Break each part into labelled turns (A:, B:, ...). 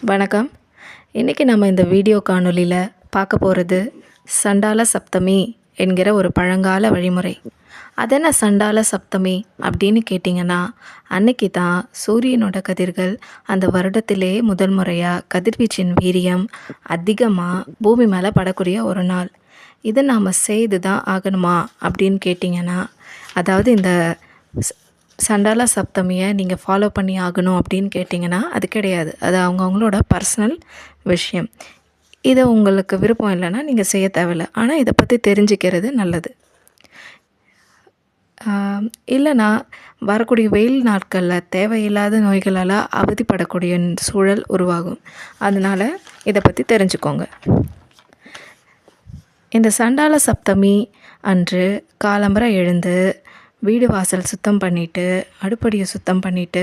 A: வணக்கம். இன்றைக்கி நம்ம இந்த வீடியோ காணொளியில் பார்க்க போகிறது சண்டால சப்தமி என்கிற ஒரு பழங்கால வழிமுறை. அதென்ன சண்டால சப்தமி அப்படின்னு கேட்டிங்கன்னா, அன்னைக்கு தான் சூரியனோட கதிர்கள் அந்த வருடத்திலே முதல் முறையாக கதிர்வீச்சின் வீரியம் அதிகமாக பூமி மேலே படக்கூடிய ஒரு நாள். இதை நாம் செய்து தான் ஆகணுமா அப்படின்னு கேட்டிங்கன்னா, அதாவது இந்த சண்டால சப்தமியை நீங்கள் ஃபாலோ பண்ணி ஆகணும் அப்படின்னு கேட்டிங்கன்னா அது கிடையாது. அது அவங்கவுங்களோட பர்சனல் விஷயம். இதை உங்களுக்கு விருப்பம் இல்லைன்னா நீங்கள் செய்ய தேவையில்லை. ஆனால் இதை பற்றி தெரிஞ்சுக்கிறது நல்லது. இல்லைன்னா வரக்கூடிய வெயில் நாட்களில் தேவையில்லாத நோய்களால் அவதிப்படக்கூடிய சூழல் உருவாகும். அதனால் இதை பற்றி தெரிஞ்சுக்கோங்க. இந்த சண்டால சப்தமி அன்று காலம்பரை எழுந்து வீடு வாசல் சுத்தம் பண்ணிவிட்டு அடுப்படியை சுத்தம் பண்ணிவிட்டு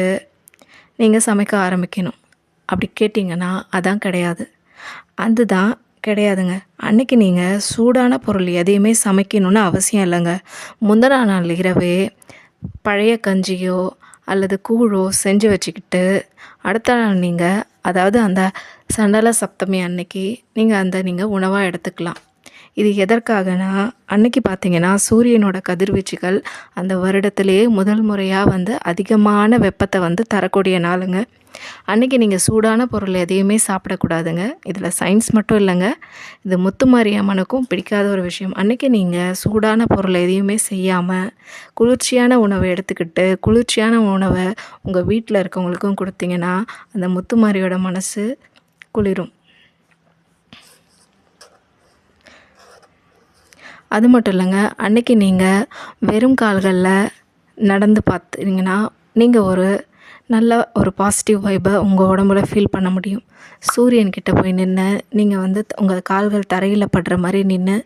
A: நீங்கள் சமைக்க ஆரம்பிக்கணும். அப்படி கேட்டிங்கன்னா அதான் கிடையாது. அதுதான் கிடையாதுங்க. அன்றைக்கி நீங்கள் சூடான பொருள் எதையுமே சமைக்கணுன்னு அவசியம் இல்லைங்க. முந்தின நாள் இரவே பழைய கஞ்சியோ அல்லது கூழோ செஞ்சு வச்சுக்கிட்டு அடுத்த நாள் நீங்கள், அதாவது அந்த சண்டால சப்தமி அன்னைக்கு நீங்கள் உணவாக எடுத்துக்கலாம். இது எதற்காகனா, அன்னைக்கு பார்த்திங்கன்னா சூரியனோட கதிர்வீச்சுகள் அந்த வருடத்திலேயே முதல் முறையாக அதிகமான வெப்பத்தை தரக்கூடிய நாளுங்க. அன்றைக்கி நீங்கள் சூடான பொருள் எதையுமே சாப்பிடக்கூடாதுங்க. இதில் சயின்ஸ் மட்டும் இல்லைங்க, இது முத்துமாரியம்மனுக்கும் பிடிக்காத ஒரு விஷயம். அன்றைக்கி நீங்கள் சூடான பொருள் எதையுமே செய்யாமல் குளிர்ச்சியான உணவை எடுத்துக்கிட்டு குளிர்ச்சியான உணவை உங்கள் வீட்டில் இருக்கவங்களுக்கும் கொடுத்தீங்கன்னா அந்த முத்துமாரியோட மனசு குளிரும். அது மட்டும் இல்லைங்க, அன்றைக்கி நீங்கள் வெறும் கால்களில் நடந்து பார்த்தீங்கன்னா நீங்கள் ஒரு நல்ல ஒரு பாசிட்டிவ் வைப்பை உங்கள் உடம்புல ஃபீல் பண்ண முடியும். சூரியன்கிட்ட போய் நின்று நீங்கள் உங்கள் கால்கள் தரையில் படுற மாதிரி நின்று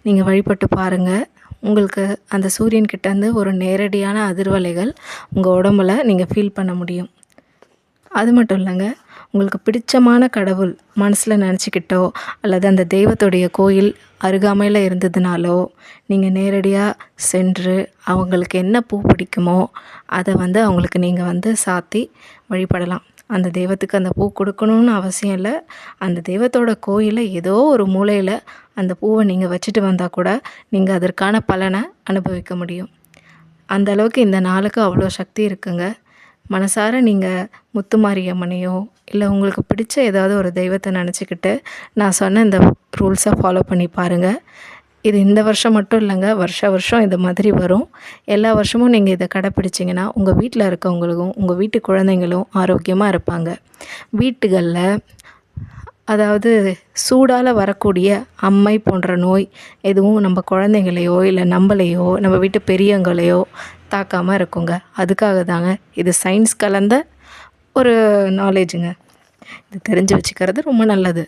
A: நீங்கள் வழிபட்டு பாருங்கள். உங்களுக்கு அந்த சூரியன்கிட்டேருந்து ஒரு நேரடியான அதிர்வலைகள் உங்கள் உடம்புல நீங்கள் ஃபீல் பண்ண முடியும். அது மட்டும் இல்லைங்க, உங்களுக்கு பிடிச்சமான கடவுள் மனசில் நினச்சிக்கிட்டோ அல்லது அந்த தெய்வத்துடைய கோயில் அருகாமையில் இருந்ததுனாலோ நீங்கள் நேரடியாக சென்று அவங்களுக்கு என்ன பூ பிடிக்குமோ அதை அவங்களுக்கு நீங்கள் சாத்தி வழிபடலாம். அந்த தெய்வத்துக்கு அந்த பூ கொடுக்கணும்னு அவசியம் இல்லை. அந்த தெய்வத்தோட கோயிலில் ஏதோ ஒரு மூலையில் அந்த பூவை நீங்கள் வச்சுட்டு வந்தால் கூட நீங்கள் அதற்கான பலனை அனுபவிக்க முடியும். அந்தளவுக்கு இந்த நாளுக்கு அவ்வளோ சக்தி இருக்குங்க. மனசார நீங்கள் முத்துமாரியம்மனையோ இல்லை உங்களுக்கு பிடிச்ச ஏதாவது ஒரு தெய்வத்தை நினச்சிக்கிட்டு நான் சொன்ன இந்த ரூல்ஸை ஃபாலோ பண்ணி பாருங்கள். இது இந்த வருஷம் மட்டும் இல்லைங்க, வருஷம் இது மாதிரி வரும். எல்லா வருஷமும் நீங்கள் இதை கடைப்பிடிச்சிங்கன்னா உங்கள் வீட்டில் இருக்கவங்களுக்கும் உங்கள் வீட்டு குழந்தைங்களும் ஆரோக்கியமாக இருப்பாங்க. வீட்டுகளில் அதாவது சூடால் வரக்கூடிய அம்மை போன்ற நோய் எதுவும் நம்ம குழந்தைங்களையோ இல்லை நம்மளையோ நம்ம வீட்டு பெரியவங்களையோ தாக்காமல் இருக்குங்க. அதுக்காக தாங்க இது சயின்ஸ் கலந்த ஒரு நாலேஜுங்க. இது தெரிஞ்சு வச்சுக்கிறது ரொம்ப நல்லது.